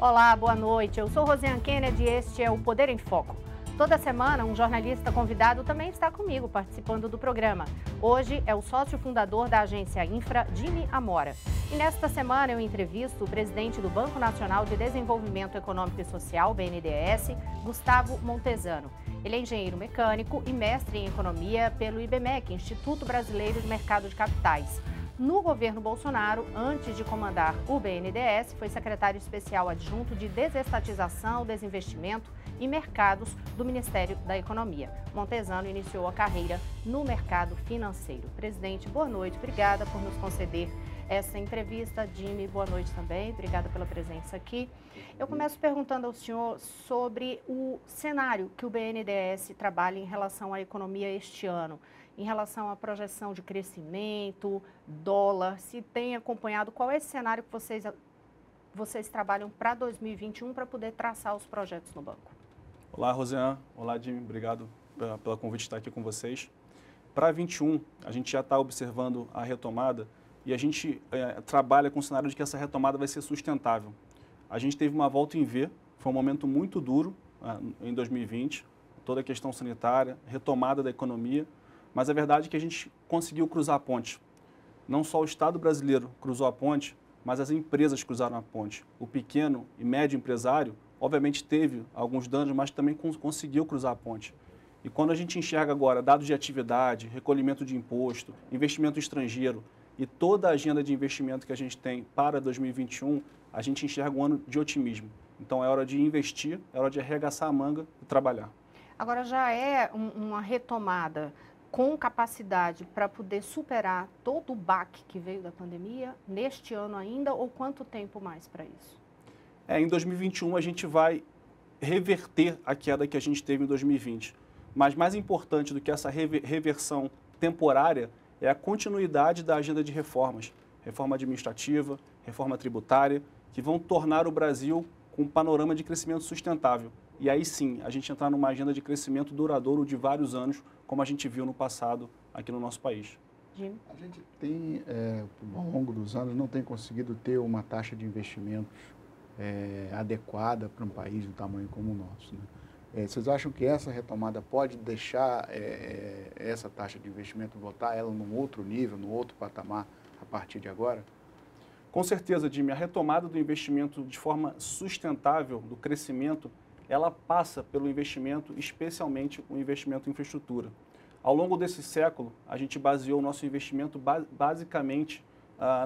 Olá, boa noite. Eu sou Rosiane Kennedy e este é o Poder em Foco. Toda semana, um jornalista convidado também está comigo participando do programa. Hoje é o sócio fundador da agência Infra, Jimmy Amora. E nesta semana eu entrevisto o presidente do Banco Nacional de Desenvolvimento Econômico e Social, BNDES, Gustavo Montesano. Ele é engenheiro mecânico e mestre em economia pelo IBMEC, Instituto Brasileiro de Mercado de Capitais. No governo Bolsonaro, antes de comandar o BNDES, foi secretário especial adjunto de Desestatização, Desinvestimento e Mercados do Ministério da Economia. Montesano iniciou a carreira no mercado financeiro. Presidente, boa noite. Obrigada por nos conceder essa entrevista. Jimmy, boa noite também. Obrigada pela presença aqui. Eu começo perguntando ao senhor sobre o cenário que o BNDES trabalha em relação à economia este ano, em relação à projeção de crescimento, dólar, se tem acompanhado, qual é esse cenário que vocês trabalham para 2021 para poder traçar os projetos no banco? Olá, Rosiane. Olá, Jimmy. Obrigado pela convite de estar aqui com vocês. Para 21, a gente já está observando a retomada e a gente trabalha com o cenário de que essa retomada vai ser sustentável. A gente teve uma volta em V, foi um momento muito duro em 2020, toda a questão sanitária, retomada da economia, mas a verdade é que a gente conseguiu cruzar a ponte. Não só o Estado brasileiro cruzou a ponte, mas as empresas cruzaram a ponte. O pequeno e médio empresário, obviamente, teve alguns danos, mas também conseguiu cruzar a ponte. E quando a gente enxerga agora dados de atividade, recolhimento de imposto, investimento estrangeiro e toda a agenda de investimento que a gente tem para 2021, a gente enxerga um ano de otimismo. Então é hora de investir, é hora de arregaçar a manga e trabalhar. Agora já é uma retomada com capacidade para poder superar todo o baque que veio da pandemia neste ano ainda, ou quanto tempo mais para isso? Em 2021 a gente vai reverter a queda que a gente teve em 2020. Mas mais importante do que essa reversão temporária é a continuidade da agenda de reformas. Reforma administrativa, reforma tributária, que vão tornar o Brasil com um panorama de crescimento sustentável. E aí sim, a gente entrar numa agenda de crescimento duradouro de vários anos, como a gente viu no passado aqui no nosso país. Jim? A gente tem, ao longo dos anos, não tem conseguido ter uma taxa de investimentos adequada para um país do tamanho como o nosso, né? Vocês acham que essa retomada pode deixar essa taxa de investimento, botar ela num outro nível, num outro patamar a partir de agora? Com certeza, Jimmy, a retomada do investimento de forma sustentável, do crescimento, ela passa pelo investimento, especialmente o investimento em infraestrutura. Ao longo desse século, a gente baseou o nosso investimento basicamente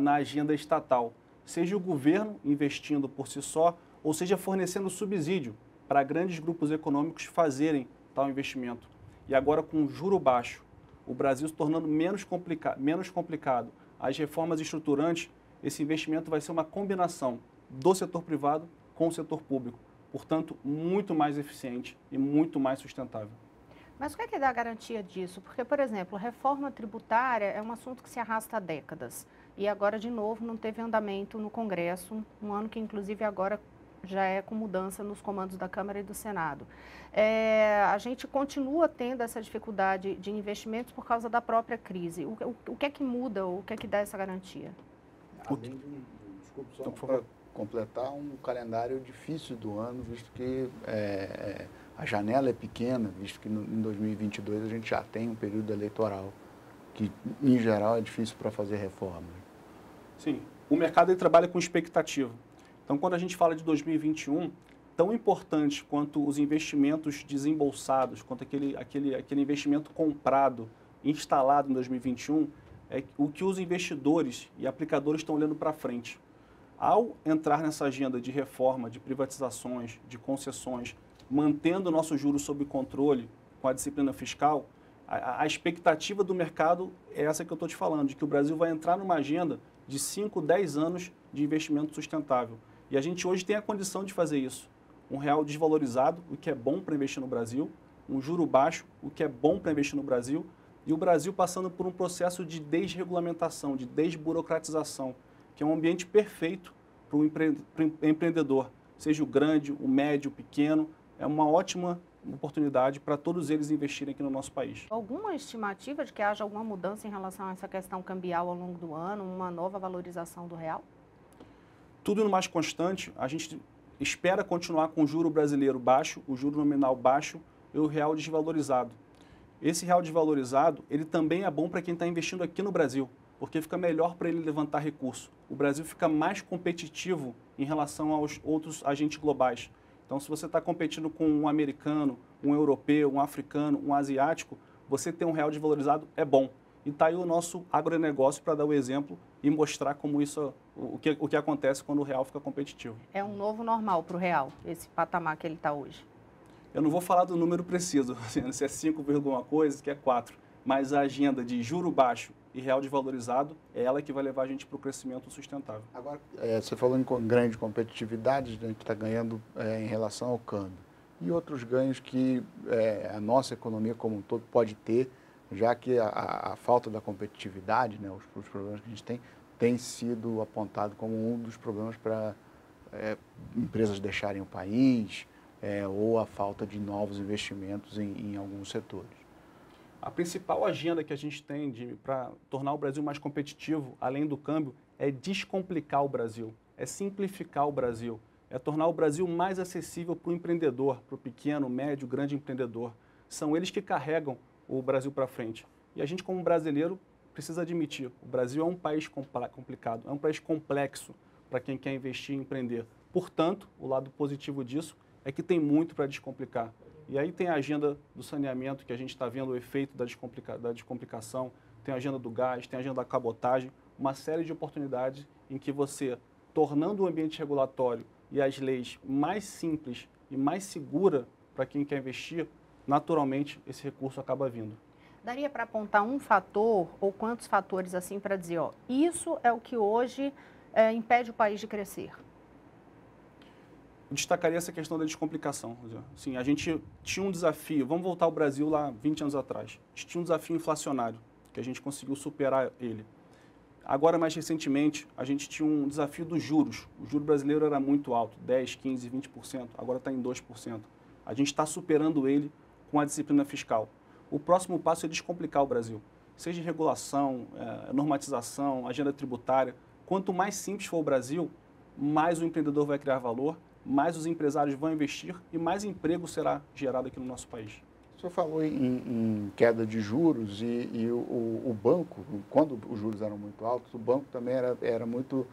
na agenda estatal, seja o governo investindo por si só, ou seja fornecendo subsídio para grandes grupos econômicos fazerem tal investimento. E agora, com juro baixo, o Brasil se tornando menos complicado, as reformas estruturantes, esse investimento vai ser uma combinação do setor privado com o setor público. Portanto, muito mais eficiente e muito mais sustentável. Mas o que é que dá a garantia disso? Porque, por exemplo, reforma tributária é um assunto que se arrasta há décadas. E agora, de novo, não teve andamento no Congresso, um ano que, inclusive, agora já é com mudança nos comandos da Câmara e do Senado. A gente continua tendo essa dificuldade de investimentos por causa da própria crise. O que é que muda, o que é que dá essa garantia? Além de desculpe, só para completar, um calendário difícil do ano, visto que a janela é pequena, visto que em 2022 a gente já tem um período eleitoral, que em geral é difícil para fazer reforma. Sim, o mercado ele trabalha com expectativa. Então, quando a gente fala de 2021, tão importante quanto os investimentos desembolsados, quanto aquele investimento comprado, instalado em 2021, é o que os investidores e aplicadores estão olhando para frente. Ao entrar nessa agenda de reforma, de privatizações, de concessões, mantendo o nosso juros sob controle com a disciplina fiscal, a expectativa do mercado é essa que eu estou te falando, de que o Brasil vai entrar numa agenda de 5, 10 anos de investimento sustentável. E a gente hoje tem a condição de fazer isso. Um real desvalorizado, o que é bom para investir no Brasil, um juro baixo, o que é bom para investir no Brasil, e o Brasil passando por um processo de desregulamentação, de desburocratização, que é um ambiente perfeito para o empreendedor, seja o grande, o médio, o pequeno, é uma ótima oportunidade para todos eles investirem aqui no nosso país. Alguma estimativa de que haja alguma mudança em relação a essa questão cambial ao longo do ano, uma nova valorização do real? Tudo no mais constante, a gente espera continuar com o juro brasileiro baixo, o juro nominal baixo e o real desvalorizado. Esse real desvalorizado, ele também é bom para quem está investindo aqui no Brasil, porque fica melhor para ele levantar recurso. O Brasil fica mais competitivo em relação aos outros agentes globais. Então, se você está competindo com um americano, um europeu, um africano, um asiático, você ter um real desvalorizado é bom. E está aí o nosso agronegócio para dar o exemplo e mostrar como isso, o que acontece quando o real fica competitivo. É um novo normal para o real, esse patamar que ele está hoje. Eu não vou falar do número preciso, se é 5, alguma coisa, se é 4, mas a agenda de juro baixo e real desvalorizado é ela que vai levar a gente para o crescimento sustentável. Agora, você falou em grande competitividade, a gente está ganhando em relação ao câmbio. E outros ganhos que a nossa economia como um todo pode ter, já que a falta da competitividade, né, os problemas que a gente tem sido apontado como um dos problemas para empresas deixarem o país, ou a falta de novos investimentos em alguns setores. A principal agenda que a gente tem para tornar o Brasil mais competitivo, além do câmbio, é descomplicar o Brasil, é simplificar o Brasil, é tornar o Brasil mais acessível para o empreendedor, para o pequeno, médio, grande empreendedor. São eles que carregam o Brasil para frente. E a gente, como brasileiro, precisa admitir, o Brasil é um país complicado, é um país complexo para quem quer investir e empreender. Portanto, o lado positivo disso é que tem muito para descomplicar. E aí tem a agenda do saneamento, que a gente está vendo o efeito da descomplicação, tem a agenda do gás, tem a agenda da cabotagem, uma série de oportunidades em que você, tornando o ambiente regulatório e as leis mais simples e mais segura para quem quer investir, naturalmente esse recurso acaba vindo. Daria para apontar um fator ou quantos fatores assim para dizer, isso é o que hoje impede o país de crescer? Eu destacaria essa questão da descomplicação. Assim, a gente tinha um desafio, vamos voltar ao Brasil lá 20 anos atrás, a gente tinha um desafio inflacionário, que a gente conseguiu superar ele. Agora, mais recentemente, a gente tinha um desafio dos juros. O juro brasileiro era muito alto, 10%, 15%, 20%, agora está em 2%. A gente está superando ele com a disciplina fiscal. O próximo passo é descomplicar o Brasil, seja em regulação, normatização, agenda tributária. Quanto mais simples for o Brasil, mais o empreendedor vai criar valor, mais os empresários vão investir e mais emprego será gerado aqui no nosso país. O senhor falou em queda de juros e o banco, quando os juros eram muito altos, o banco também era muito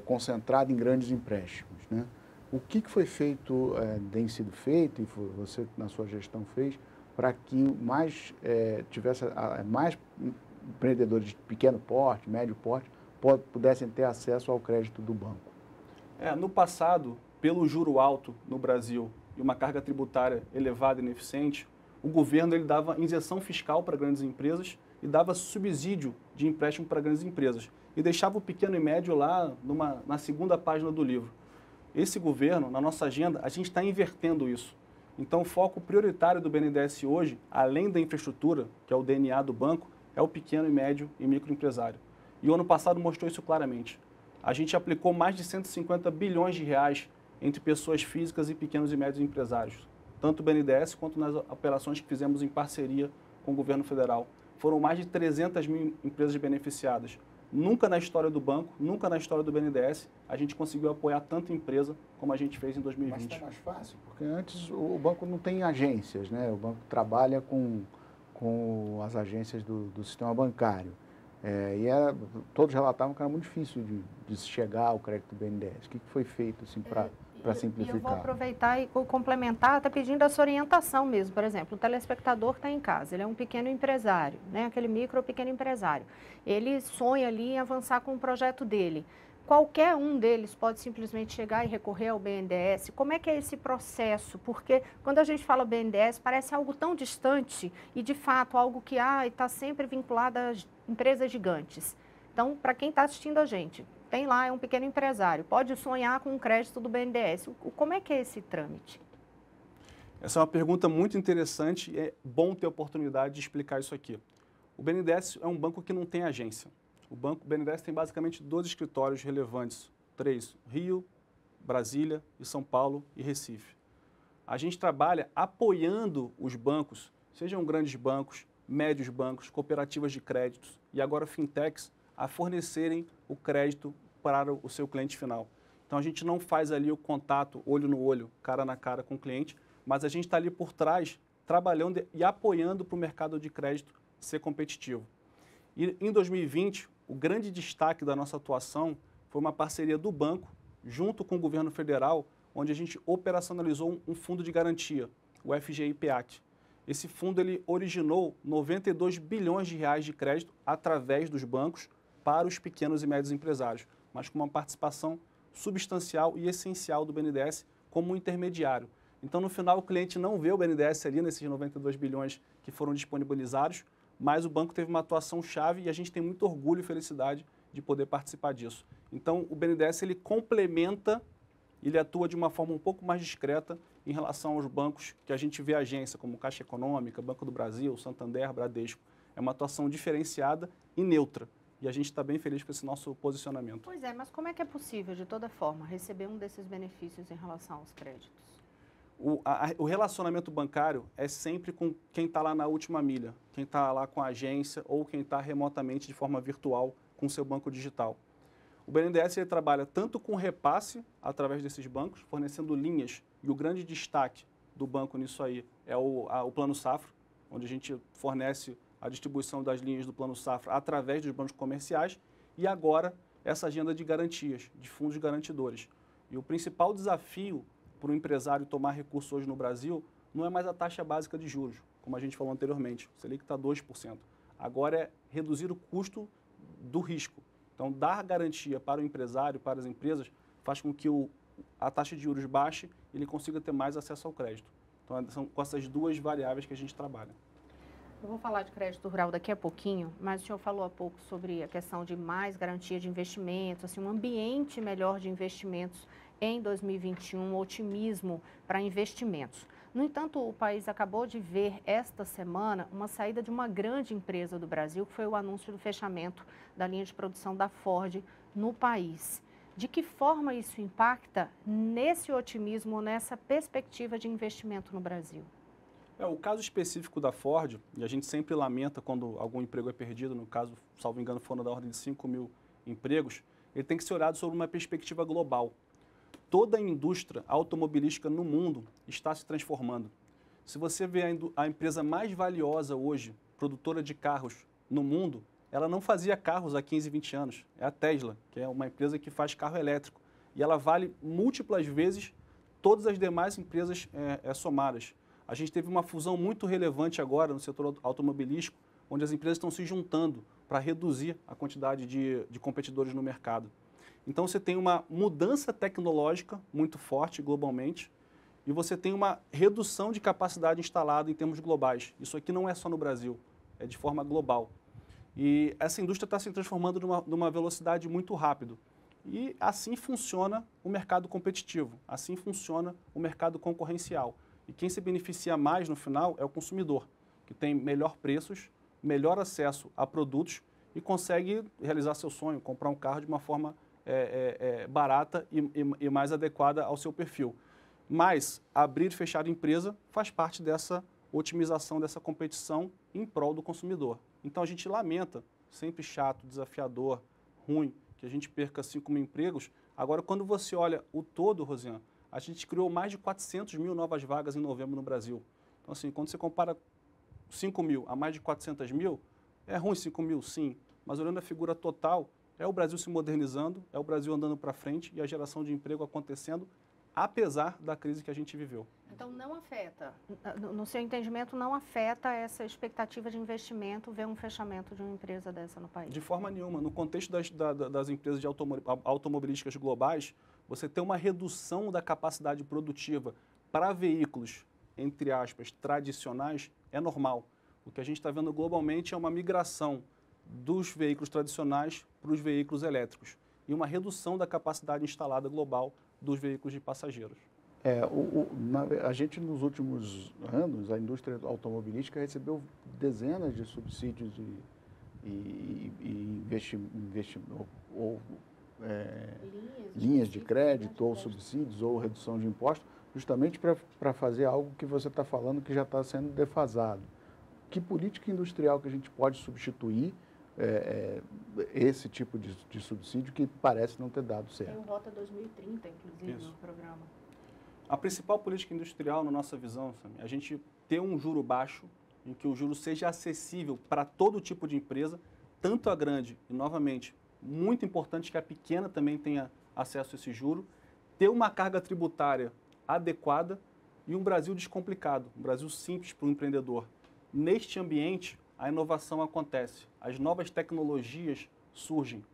concentrado em grandes empréstimos, né? O que foi feito, tem sido feito, e você na sua gestão fez, para que tivesse mais empreendedores de pequeno porte, médio porte, pudessem ter acesso ao crédito do banco? No passado, pelo juro alto no Brasil e uma carga tributária elevada e ineficiente, o governo ele dava injeção fiscal para grandes empresas e dava subsídio de empréstimo para grandes empresas e deixava o pequeno e médio lá na segunda página do livro. Esse governo, na nossa agenda, a gente está invertendo isso. Então, o foco prioritário do BNDES hoje, além da infraestrutura, que é o DNA do banco, é o pequeno e médio e microempresário. E o ano passado mostrou isso claramente. A gente aplicou mais de 150 bilhões de reais entre pessoas físicas e pequenos e médios empresários, tanto o BNDES quanto nas operações que fizemos em parceria com o governo federal. Foram mais de 300 mil empresas beneficiadas. Nunca na história do banco, nunca na história do BNDES, a gente conseguiu apoiar tanta empresa como a gente fez em 2020. Mas está mais fácil, porque antes o banco não tem agências, né? O banco trabalha com as agências do sistema bancário. Todos relatavam que era muito difícil de chegar ao crédito do BNDES. O que foi feito assim, para simplificar? Eu vou aproveitar e complementar, até pedindo essa orientação mesmo. Por exemplo, o telespectador que está em casa, ele é um pequeno empresário, né? Aquele micro ou pequeno empresário. Ele sonha ali em avançar com o projeto dele. Qualquer um deles pode simplesmente chegar e recorrer ao BNDES. Como é que é esse processo? Porque quando a gente fala BNDES, parece algo tão distante e, de fato, algo que está sempre vinculado às empresas gigantes. Então, para quem está assistindo a gente, tem lá, é um pequeno empresário, pode sonhar com um crédito do BNDES. Como é que é esse trâmite? Essa é uma pergunta muito interessante e é bom ter a oportunidade de explicar isso aqui. O BNDES é um banco que não tem agência. O BNDES tem basicamente 2 escritórios relevantes, 3, Rio, Brasília, e São Paulo e Recife. A gente trabalha apoiando os bancos, sejam grandes bancos, médios bancos, cooperativas de créditos e agora fintechs, a fornecerem o crédito para o seu cliente final. Então, a gente não faz ali o contato olho no olho, cara na cara com o cliente, mas a gente está ali por trás, trabalhando e apoiando para o mercado de crédito ser competitivo. E em 2020, o grande destaque da nossa atuação foi uma parceria do banco, junto com o governo federal, onde a gente operacionalizou um fundo de garantia, o FGI-PEAC. Esse fundo ele originou 92 bilhões de reais de crédito através dos bancos para os pequenos e médios empresários, mas com uma participação substancial e essencial do BNDES como um intermediário. Então, no final, o cliente não vê o BNDES ali nesses 92 bilhões que foram disponibilizados, mas o banco teve uma atuação chave e a gente tem muito orgulho e felicidade de poder participar disso. Então, o BNDES ele complementa, ele atua de uma forma um pouco mais discreta em relação aos bancos que a gente vê agência, como Caixa Econômica, Banco do Brasil, Santander, Bradesco. É uma atuação diferenciada e neutra. E a gente está bem feliz com esse nosso posicionamento. Pois é, mas como é que é possível, de toda forma, receber um desses benefícios em relação aos créditos? O relacionamento bancário é sempre com quem está lá na última milha, quem está lá com a agência ou quem está remotamente de forma virtual com o seu banco digital. O BNDES ele trabalha tanto com repasse através desses bancos, fornecendo linhas, e o grande destaque do banco nisso aí é o Plano Safra, onde a gente fornece a distribuição das linhas do Plano Safra através dos bancos comerciais, e agora essa agenda de garantias, de fundos garantidores. E o principal desafio para o empresário tomar recursos hoje no Brasil não é mais a taxa básica de juros, como a gente falou anteriormente, o Selic está 2%. Agora é reduzir o custo do risco. Então, dar garantia para o empresário, para as empresas, faz com que a taxa de juros baixe e ele consiga ter mais acesso ao crédito. Então, são com essas duas variáveis que a gente trabalha. Eu vou falar de crédito rural daqui a pouquinho, mas o senhor falou há pouco sobre a questão de mais garantia de investimentos, assim, um ambiente melhor de investimentos em 2021, otimismo para investimentos. No entanto, o país acabou de ver esta semana uma saída de uma grande empresa do Brasil, que foi o anúncio do fechamento da linha de produção da Ford no país. De que forma isso impacta nesse otimismo, nessa perspectiva de investimento no Brasil? O caso específico da Ford, e a gente sempre lamenta quando algum emprego é perdido, no caso, salvo engano, foram da ordem de 5 mil empregos, ele tem que ser olhado sobre uma perspectiva global. Toda a indústria automobilística no mundo está se transformando. Se você vê a empresa mais valiosa hoje, produtora de carros no mundo, ela não fazia carros há 15, 20 anos. É a Tesla, que é uma empresa que faz carro elétrico. E ela vale múltiplas vezes todas as demais empresas somadas. A gente teve uma fusão muito relevante agora no setor automobilístico, onde as empresas estão se juntando para reduzir a quantidade de competidores no mercado. Então, você tem uma mudança tecnológica muito forte globalmente e você tem uma redução de capacidade instalada em termos globais. Isso aqui não é só no Brasil, é de forma global. E essa indústria está se transformando numa velocidade muito rápida. E assim funciona o mercado competitivo, assim funciona o mercado concorrencial. E quem se beneficia mais no final é o consumidor, que tem melhor preços, melhor acesso a produtos e consegue realizar seu sonho, comprar um carro de uma forma barata e mais adequada ao seu perfil. Mas abrir e fechar a empresa faz parte dessa otimização, dessa competição em prol do consumidor. Então a gente lamenta, sempre chato, desafiador, ruim, que a gente perca 5 mil empregos. Agora, quando você olha o todo, Rosiane, a gente criou mais de 400 mil novas vagas em novembro no Brasil. Então, assim, quando você compara 5 mil a mais de 400 mil, é ruim 5 mil, sim, mas olhando a figura total, é o Brasil se modernizando, é o Brasil andando para frente e a geração de emprego acontecendo, apesar da crise que a gente viveu. Então, não afeta, no seu entendimento, não afeta essa expectativa de investimento ver um fechamento de uma empresa dessa no país? De forma nenhuma. No contexto das empresas de automobilísticas globais, você tem uma redução da capacidade produtiva para veículos, entre aspas, tradicionais, é normal. O que a gente está vendo globalmente é uma migração dos veículos tradicionais para os veículos elétricos e uma redução da capacidade instalada global dos veículos de passageiros. A gente, nos últimos anos, a indústria automobilística recebeu dezenas de subsídios e linhas de crédito, ou subsídios, ou redução de impostos, justamente para fazer algo que você está falando que já está sendo defasado. Que política industrial que a gente pode substituir esse tipo de subsídio que parece não ter dado certo. Tem o Rota 2030, inclusive, no programa. A principal política industrial, na nossa visão, é a gente ter um juro baixo, em que o juro seja acessível para todo tipo de empresa, tanto a grande, e novamente, muito importante que a pequena também tenha acesso a esse juro, ter uma carga tributária adequada e um Brasil descomplicado, um Brasil simples para o empreendedor. Neste ambiente, a inovação acontece, as novas tecnologias surgem.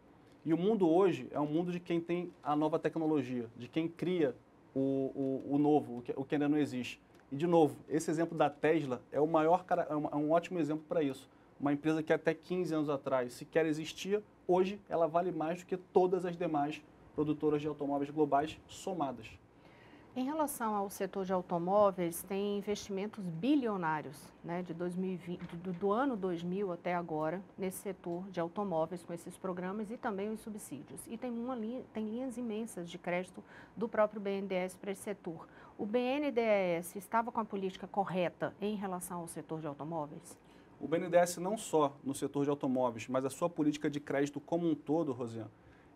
E o mundo hoje é um mundo de quem tem a nova tecnologia, de quem cria o novo, o que ainda não existe. E, de novo, esse exemplo da Tesla é um ótimo exemplo para isso. Uma empresa que até 15 anos atrás sequer existia, hoje ela vale mais do que todas as demais produtoras de automóveis globais somadas. Em relação ao setor de automóveis, tem investimentos bilionários, né, de 2020, do ano 2000 até agora, nesse setor de automóveis, com esses programas e também os subsídios. E tem linhas imensas de crédito do próprio BNDES para esse setor. O BNDES estava com a política correta em relação ao setor de automóveis? O BNDES não só no setor de automóveis, mas a sua política de crédito como um todo, Rosiane,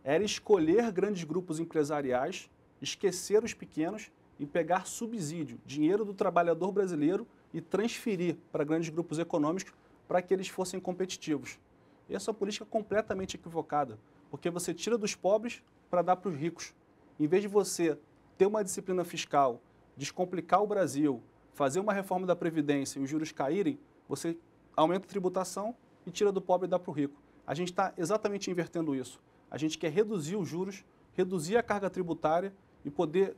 era escolher grandes grupos empresariais, esquecer os pequenos e pegar subsídio, dinheiro do trabalhador brasileiro e transferir para grandes grupos econômicos para que eles fossem competitivos. E essa é uma política completamente equivocada, porque você tira dos pobres para dar para os ricos. Em vez de você ter uma disciplina fiscal, descomplicar o Brasil, fazer uma reforma da Previdência e os juros caírem, você aumenta a tributação e tira do pobre e dá para o rico. A gente está exatamente invertendo isso. A gente quer reduzir os juros, reduzir a carga tributária e poder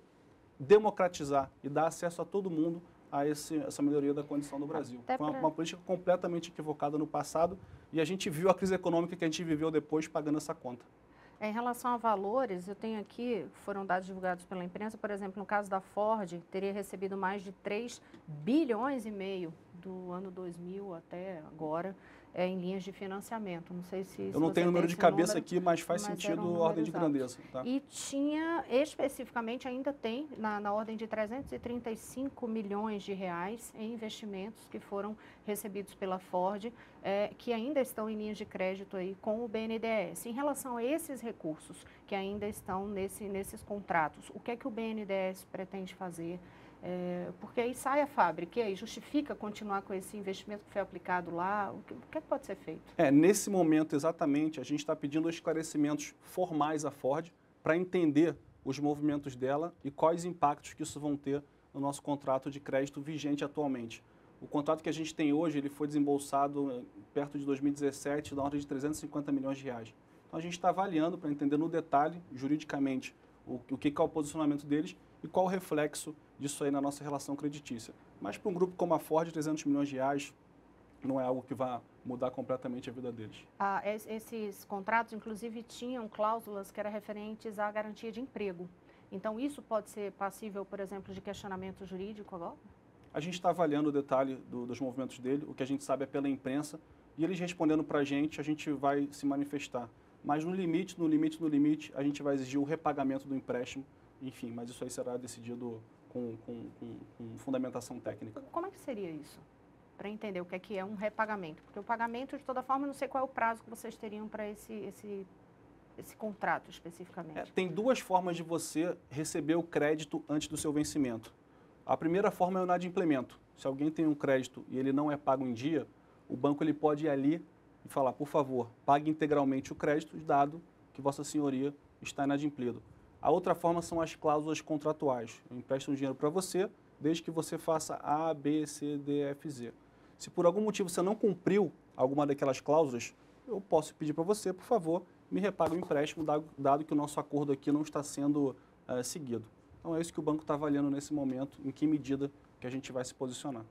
democratizar e dar acesso a todo mundo a essa melhoria da condição do Brasil. Foi uma política completamente equivocada no passado e a gente viu a crise econômica que a gente viveu depois pagando essa conta. Em relação a valores, eu tenho aqui, foram dados divulgados pela imprensa, por exemplo, no caso da Ford, teria recebido mais de 3,5 bilhões do ano 2000 até agora, em linhas de financiamento. Não sei se eu não tenho o número de cabeça aqui, mas faz sentido a ordem de grandeza. Tá? E tinha, especificamente, ainda tem na ordem de 335 milhões de reais em investimentos que foram recebidos pela Ford, que ainda estão em linhas de crédito aí com o BNDES. Em relação a esses recursos que ainda estão nesses contratos, o que é que o BNDES pretende fazer? Porque aí sai a fábrica, e aí justifica continuar com esse investimento que foi aplicado lá? O que é que pode ser feito? Nesse momento, exatamente, a gente está pedindo esclarecimentos formais à Ford para entender os movimentos dela e quais impactos que isso vão ter no nosso contrato de crédito vigente atualmente. O contrato que a gente tem hoje, ele foi desembolsado perto de 2017, na ordem de 350 milhões de reais. Então, a gente está avaliando para entender no detalhe, juridicamente, o que é o posicionamento deles e qual o reflexo disso aí na nossa relação creditícia. Mas para um grupo como a Ford, 300 milhões de reais não é algo que vá mudar completamente a vida deles. Esses contratos, inclusive, tinham cláusulas que eram referentes à garantia de emprego. Então, isso pode ser passível, por exemplo, de questionamento jurídico agora? A gente está avaliando o detalhe dos movimentos dele, o que a gente sabe é pela imprensa, e eles respondendo para a gente vai se manifestar. Mas no limite, a gente vai exigir o repagamento do empréstimo, enfim, mas isso aí será decidido com fundamentação técnica. Como é que seria isso? Para entender o que é um repagamento. Porque o pagamento, de toda forma, eu não sei qual é o prazo que vocês teriam para esse contrato especificamente. Tem duas formas de você receber o crédito antes do seu vencimento. A primeira forma é o inadimplemento. Se alguém tem um crédito e ele não é pago em dia, o banco ele pode ir ali e falar, por favor, pague integralmente o crédito, dado que Vossa Senhoria está inadimplido. A outra forma são as cláusulas contratuais. Eu empresto um dinheiro para você, desde que você faça A, B, C, D, F, Z. Se por algum motivo você não cumpriu alguma daquelas cláusulas, eu posso pedir para você, por favor, me repague o empréstimo, dado que o nosso acordo aqui não está sendo seguido. Então é isso que o banco está avaliando nesse momento, em que medida que a gente vai se posicionar.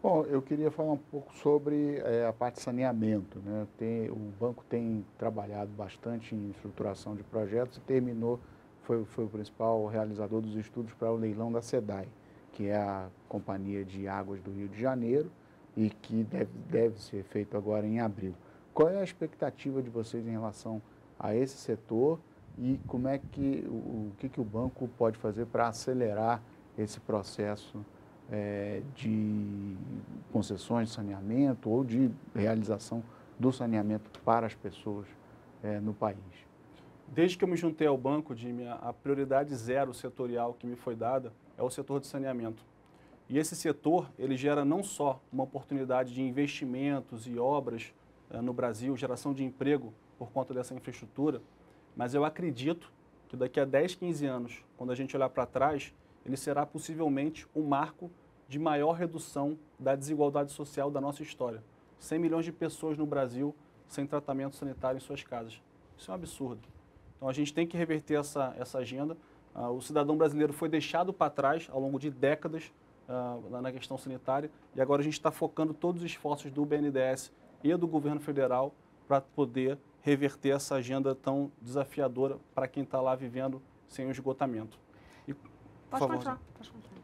Bom, eu queria falar um pouco sobre a parte de saneamento, né? O banco tem trabalhado bastante em estruturação de projetos e terminou, foi o principal realizador dos estudos para o leilão da SEDAI, que é a Companhia de Águas do Rio de Janeiro e que deve ser feito agora em abril. Qual é a expectativa de vocês em relação a esse setor e como é que o que o banco pode fazer para acelerar esse processo de concessões de saneamento ou de realização do saneamento para as pessoas no país? Desde que eu me juntei ao banco, Jimmy, a prioridade zero setorial que me foi dada é o setor de saneamento. E esse setor, ele gera não só uma oportunidade de investimentos e obras no Brasil, geração de emprego por conta dessa infraestrutura, mas eu acredito que daqui a 10, 15 anos, quando a gente olhar para trás, ele será possivelmente o marco de maior redução da desigualdade social da nossa história. 100 milhões de pessoas no Brasil sem tratamento sanitário em suas casas. Isso é um absurdo. Então a gente tem que reverter essa agenda. O cidadão brasileiro foi deixado para trás ao longo de décadas na questão sanitária e agora a gente está focando todos os esforços do BNDES e do governo federal para poder reverter essa agenda tão desafiadora para quem está lá vivendo sem o esgotamento. Pode continuar.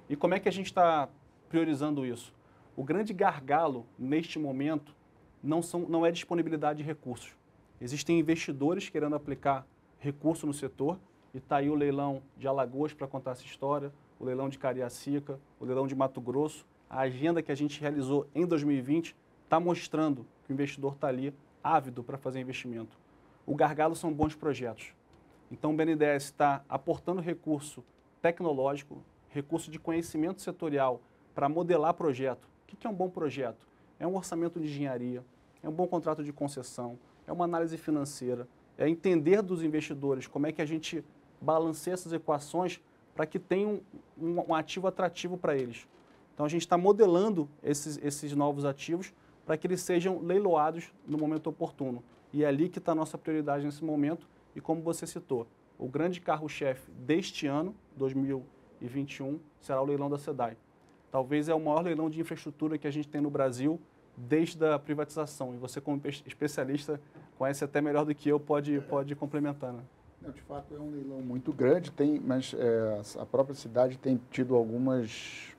E como é que a gente está priorizando isso? O grande gargalo neste momento não é disponibilidade de recursos. Existem investidores querendo aplicar recurso no setor e está aí o leilão de Alagoas para contar essa história, o leilão de Cariacica, o leilão de Mato Grosso. A agenda que a gente realizou em 2020 está mostrando que o investidor está ali ávido para fazer investimento. O gargalo são bons projetos. Então o BNDES está aportando recurso tecnológico, recurso de conhecimento setorial para modelar projeto. O que é um bom projeto? É um orçamento de engenharia, é um bom contrato de concessão, é uma análise financeira, é entender dos investidores como é que a gente balanceia essas equações para que tenha um ativo atrativo para eles. Então a gente está modelando esses novos ativos para que eles sejam leiloados no momento oportuno. E é ali que está a nossa prioridade nesse momento. E como você citou, o grande carro-chefe deste ano, 2021, será o leilão da SEDAI. Talvez é o maior leilão de infraestrutura que a gente tem no Brasil desde a privatização. E você, como especialista, conhece até melhor do que eu, pode complementar, né? Não, de fato, é um leilão muito grande, mas a própria cidade tem tido algumas,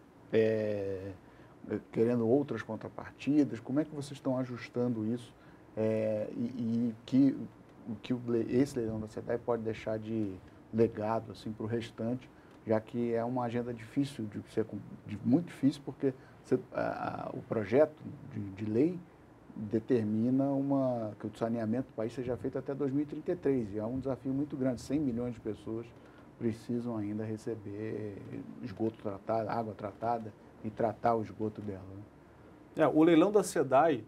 querendo outras contrapartidas. Como é que vocês estão ajustando isso esse leilão da SEDAI pode deixar de legado assim, para o restante, já que é uma agenda difícil, muito difícil, porque o projeto de lei determina que o saneamento do país seja feito até 2033, e é um desafio muito grande. 100 milhões de pessoas precisam ainda receber esgoto tratado, água tratada e tratar o esgoto dela. Né? O leilão da SEDAI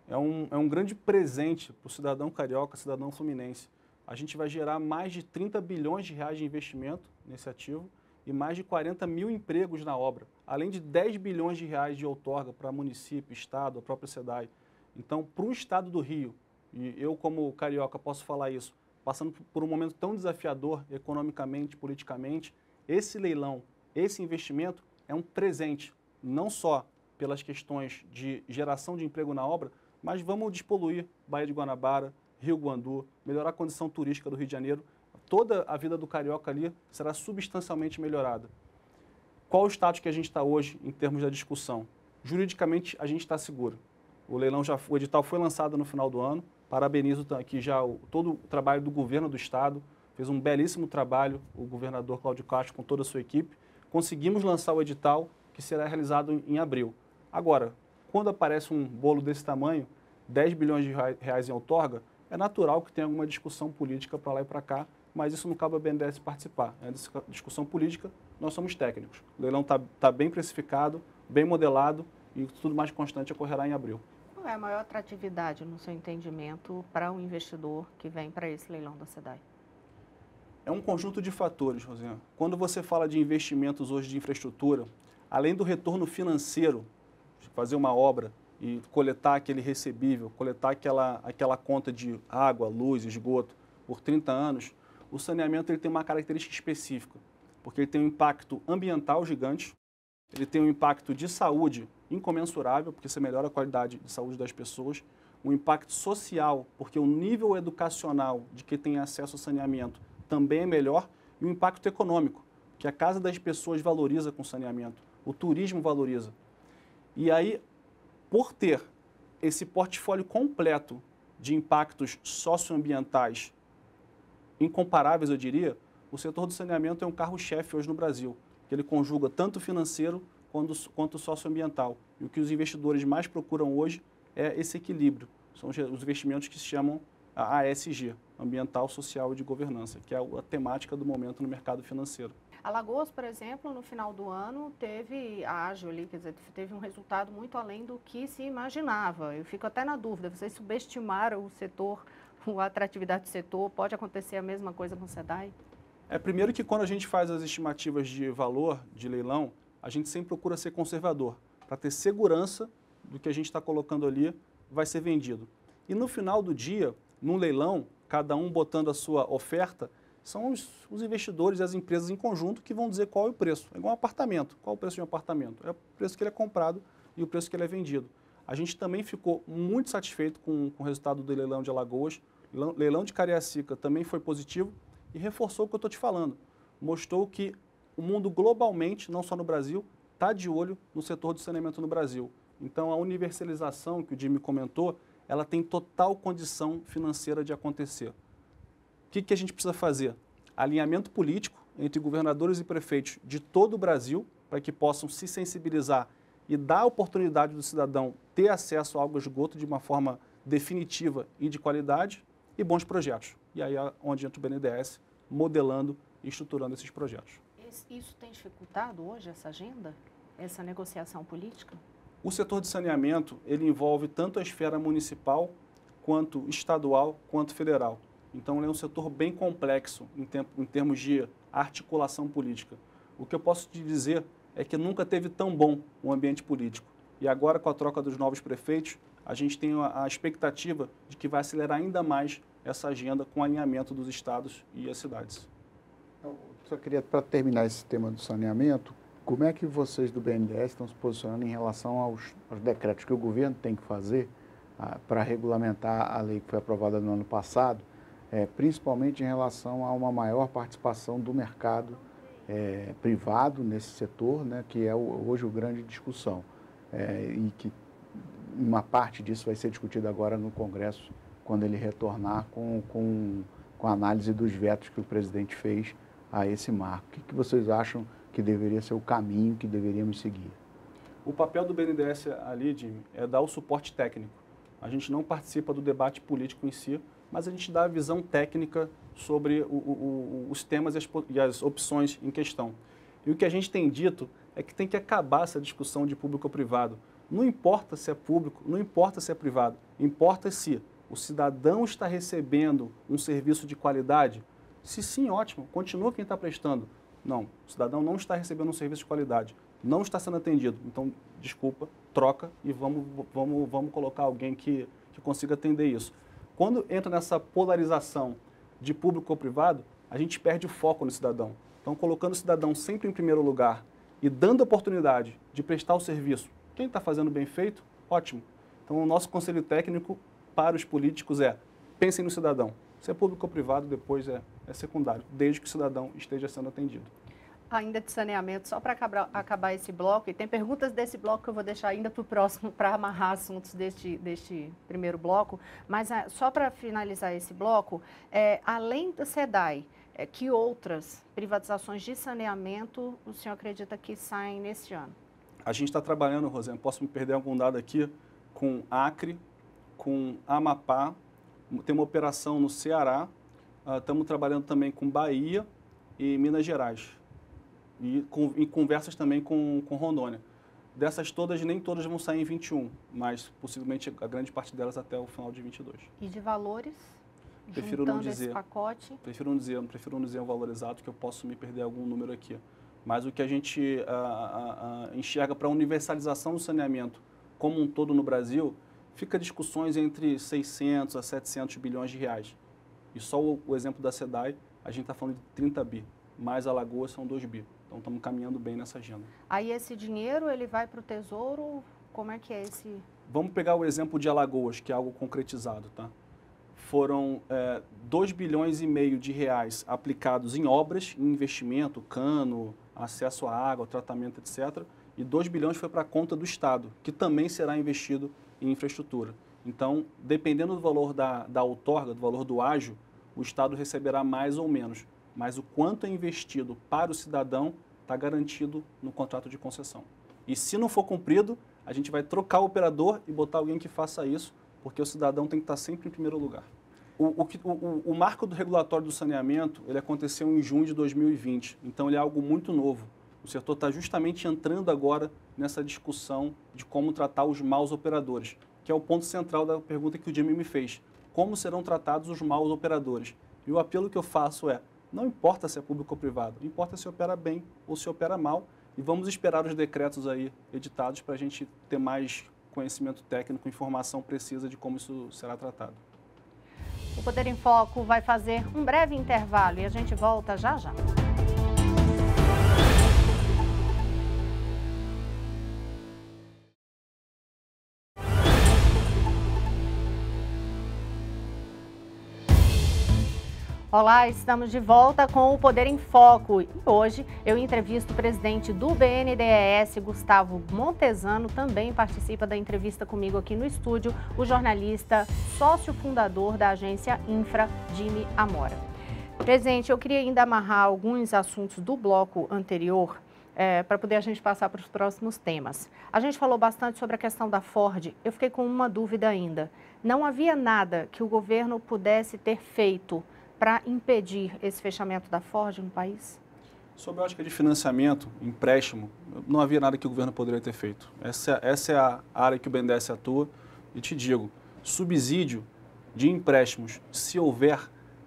é um grande presente para o cidadão carioca, cidadão fluminense. A gente vai gerar mais de 30 bilhões de reais de investimento nesse ativo e mais de 40 mil empregos na obra, além de 10 bilhões de reais de outorga para município, estado, a própria SEDAI. Então, para o estado do Rio, e eu como carioca posso falar isso, passando por um momento tão desafiador economicamente, politicamente, esse leilão, esse investimento é um presente, não só pelas questões de geração de emprego na obra, mas vamos despoluir Baía de Guanabara, Rio Guandu, melhorar a condição turística do Rio de Janeiro. Toda a vida do carioca ali será substancialmente melhorada. Qual o status que a gente está hoje em termos da discussão? Juridicamente, a gente está seguro. O edital foi lançado no final do ano. Parabenizo aqui já todo o trabalho do governo do estado. Fez um belíssimo trabalho o governador Cláudio Castro com toda a sua equipe. Conseguimos lançar o edital que será realizado em abril. Agora, quando aparece um bolo desse tamanho, 10 bilhões de reais em outorga, é natural que tenha alguma discussão política para lá e para cá, mas isso não cabe ao BNDES participar. É discussão política, nós somos técnicos. O leilão está bem precificado, bem modelado e tudo mais constante ocorrerá em abril. Qual é a maior atratividade, no seu entendimento, para um investidor que vem para esse leilão da SEDAI? É um conjunto de fatores, Rosiane. Quando você fala de investimentos hoje de infraestrutura, além do retorno financeiro, de fazer uma obra e coletar aquele recebível, coletar aquela conta de água, luz, esgoto por 30 anos, o saneamento ele tem uma característica específica, porque ele tem um impacto ambiental gigante, ele tem um impacto de saúde incomensurável, porque você melhora a qualidade de saúde das pessoas, um impacto social, porque o nível educacional de quem tem acesso ao saneamento também é melhor, e um impacto econômico, que a casa das pessoas valoriza com saneamento, o turismo valoriza. E aí, por ter esse portfólio completo de impactos socioambientais incomparáveis, eu diria, o setor do saneamento é um carro-chefe hoje no Brasil, que ele conjuga tanto o financeiro quanto o socioambiental. E o que os investidores mais procuram hoje é esse equilíbrio. São os investimentos que se chamam a ASG, Ambiental, Social e de Governança, que é a temática do momento no mercado financeiro. Alagoas, por exemplo, no final do ano teve ágil ali, quer dizer, teve um resultado muito além do que se imaginava. Eu fico até na dúvida, vocês subestimaram o setor, a atratividade do setor, pode acontecer a mesma coisa com o SEDAI? Primeiro que quando a gente faz as estimativas de valor de leilão, a gente sempre procura ser conservador, para ter segurança do que a gente está colocando ali vai ser vendido. E no final do dia, num leilão, cada um botando a sua oferta, são os investidores e as empresas em conjunto que vão dizer qual é o preço. É igual um apartamento. Qual é o preço de um apartamento? É o preço que ele é comprado e o preço que ele é vendido. A gente também ficou muito satisfeito com o resultado do leilão de Alagoas. O leilão de Cariacica também foi positivo e reforçou o que eu estou te falando. Mostrou que o mundo globalmente, não só no Brasil, está de olho no setor de saneamento no Brasil. Então, a universalização que o Jimmy comentou, ela tem total condição financeira de acontecer. O que a gente precisa fazer? Alinhamento político entre governadores e prefeitos de todo o Brasil, para que possam se sensibilizar e dar a oportunidade do cidadão ter acesso à água e esgoto de uma forma definitiva e de qualidade, e bons projetos. E aí é onde entra o BNDES, modelando e estruturando esses projetos. Isso tem dificultado hoje, essa agenda, essa negociação política? O setor de saneamento, ele envolve tanto a esfera municipal, quanto estadual, quanto federal. Então, ele é um setor bem complexo em termos de articulação política. O que eu posso te dizer é que nunca teve tão bom o ambiente político. E agora, com a troca dos novos prefeitos, a gente tem a expectativa de que vai acelerar ainda mais essa agenda com o alinhamento dos estados e as cidades. Eu só queria, para terminar esse tema do saneamento, como é que vocês do BNDES estão se posicionando em relação aos decretos que o governo tem que fazer para regulamentar a lei que foi aprovada no ano passado, principalmente em relação a uma maior participação do mercado privado nesse setor, né, que é hoje o grande discussão, e que uma parte disso vai ser discutida agora no Congresso, quando ele retornar com a análise dos vetos que o presidente fez a esse marco. O que vocês acham que deveria ser o caminho que deveríamos seguir? O papel do BNDES ali, Jimmy, é dar o suporte técnico. A gente não participa do debate político em si, mas a gente dá a visão técnica sobre os temas e as opções em questão. E o que a gente tem dito é que tem que acabar essa discussão de público ou privado. Não importa se é público, não importa se é privado, importa se o cidadão está recebendo um serviço de qualidade. Se sim, ótimo, continua quem está prestando. Não, o cidadão não está recebendo um serviço de qualidade, não está sendo atendido. Então, desculpa, troca e vamos colocar alguém que consiga atender isso. Quando entra nessa polarização de público ou privado, a gente perde o foco no cidadão. Então, colocando o cidadão sempre em primeiro lugar e dando a oportunidade de prestar o serviço, quem está fazendo bem feito, ótimo. Então, o nosso conselho técnico para os políticos pensem no cidadão. Se é público ou privado, depois é secundário, desde que o cidadão esteja sendo atendido. Ainda de saneamento, só para acabar esse bloco, e tem perguntas desse bloco que eu vou deixar ainda para o próximo, para amarrar assuntos deste primeiro bloco, mas só para finalizar esse bloco, além do SEDAI, que outras privatizações de saneamento o senhor acredita que saem neste ano? A gente está trabalhando, Rosane, posso me perder algum dado aqui, com Acre, com Amapá, tem uma operação no Ceará, estamos trabalhando também com Bahia e Minas Gerais. E em conversas também com Rondônia. Dessas todas, nem todas vão sair em 21, mas possivelmente a grande parte delas até o final de 22. E de valores? Prefiro não dizer. Esse pacote? Prefiro não dizer o valor exato, que eu posso me perder algum número aqui. Mas o que a gente enxerga para a universalização do saneamento como um todo no Brasil, fica discussões entre 600 a 700 bilhões de reais. E só o exemplo da SEDAI, a gente está falando de 30 bi, mais Alagoas são 2 bi. Então, estamos caminhando bem nessa agenda. Aí, esse dinheiro, ele vai para o Tesouro? Como é que é esse? Vamos pegar o exemplo de Alagoas, que é algo concretizado, tá? Foram 2 bilhões e meio de reais aplicados em obras, em investimento, cano, acesso à água, tratamento, etc. E 2 bilhões foi para a conta do Estado, que também será investido em infraestrutura. Então, dependendo do valor da outorga, do valor do ágio, o Estado receberá mais ou menos. Mas o quanto é investido para o cidadão está garantido no contrato de concessão. E se não for cumprido, a gente vai trocar o operador e botar alguém que faça isso porque o cidadão tem que estar sempre em primeiro lugar. O marco do regulatório do saneamento, ele aconteceu em junho de 2020, então ele é algo muito novo. O setor está justamente entrando agora nessa discussão de como tratar os maus operadores, que é o ponto central da pergunta que o Jimmy me fez. Como serão tratados os maus operadores? E o apelo que eu faço é, não importa se é público ou privado, importa se opera bem ou se opera mal, e vamos esperar os decretos aí editados para a gente ter mais conhecimento técnico, informação precisa de como isso será tratado. O Poder em Foco vai fazer um breve intervalo e a gente volta já já. Olá, estamos de volta com o Poder em Foco e hoje eu entrevisto o presidente do BNDES, Gustavo Montesano, também participa da entrevista comigo aqui no estúdio, o jornalista, sócio fundador da agência Infra, Jimmy Amora. Presidente, eu queria ainda amarrar alguns assuntos do bloco anterior para poder a gente passar para os próximos temas. A gente falou bastante sobre a questão da Ford, eu fiquei com uma dúvida ainda. Não havia nada que o governo pudesse ter feito para impedir esse fechamento da Ford no país? Sob a ótica de financiamento, empréstimo, não havia nada que o governo poderia ter feito. Essa é a área que o BNDES atua. E te digo, subsídio de empréstimos, se houver,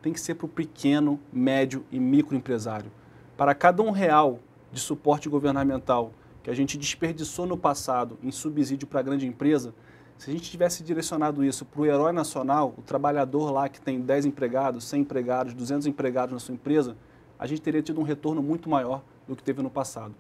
tem que ser para o pequeno, médio e microempresário. Para cada R$1 de suporte governamental que a gente desperdiçou no passado em subsídio para a grande empresa, se a gente tivesse direcionado isso para o herói nacional, o trabalhador lá que tem 10 empregados, 100 empregados, 200 empregados na sua empresa, a gente teria tido um retorno muito maior do que teve no passado.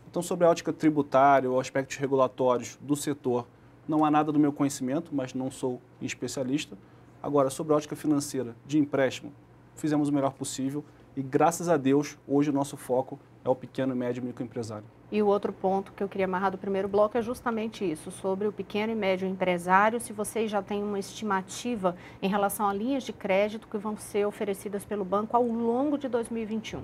Então, sobre a ótica tributária ou aspectos regulatórios do setor, não há nada do meu conhecimento, mas não sou especialista. Agora, sobre a ótica financeira de empréstimo, fizemos o melhor possível e, graças a Deus, hoje o nosso foco é o pequeno, médio e microempresário. E o outro ponto que eu queria amarrar do primeiro bloco é justamente isso, sobre o pequeno e médio empresário, se vocês já têm uma estimativa em relação a linhas de crédito que vão ser oferecidas pelo banco ao longo de 2021,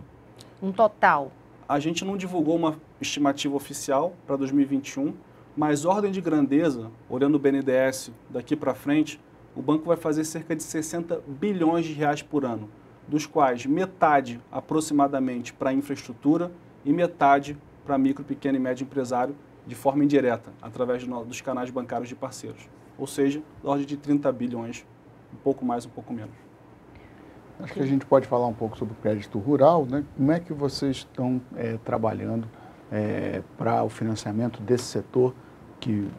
um total. A gente não divulgou uma estimativa oficial para 2021, mas ordem de grandeza, olhando o BNDES daqui para frente, o banco vai fazer cerca de 60 bilhões de reais por ano, dos quais metade aproximadamente para infraestrutura e metade para micro, pequeno e médio empresário de forma indireta, através dos canais bancários de parceiros. Ou seja, da ordem de 30 bilhões, um pouco mais, um pouco menos. Acho que a gente pode falar um pouco sobre o crédito rural, né? Como é que vocês estão trabalhando para o financiamento desse setor que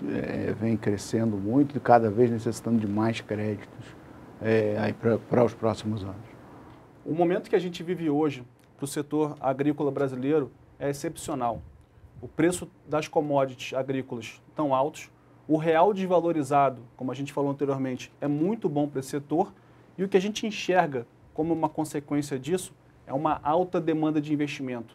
vem crescendo muito e cada vez necessitando de mais créditos para os próximos anos? O momento que a gente vive hoje para o setor agrícola brasileiro é excepcional. O preço das commodities agrícolas estão altos, o real desvalorizado, como a gente falou anteriormente, é muito bom para esse setor e o que a gente enxerga como uma consequência disso é uma alta demanda de investimento.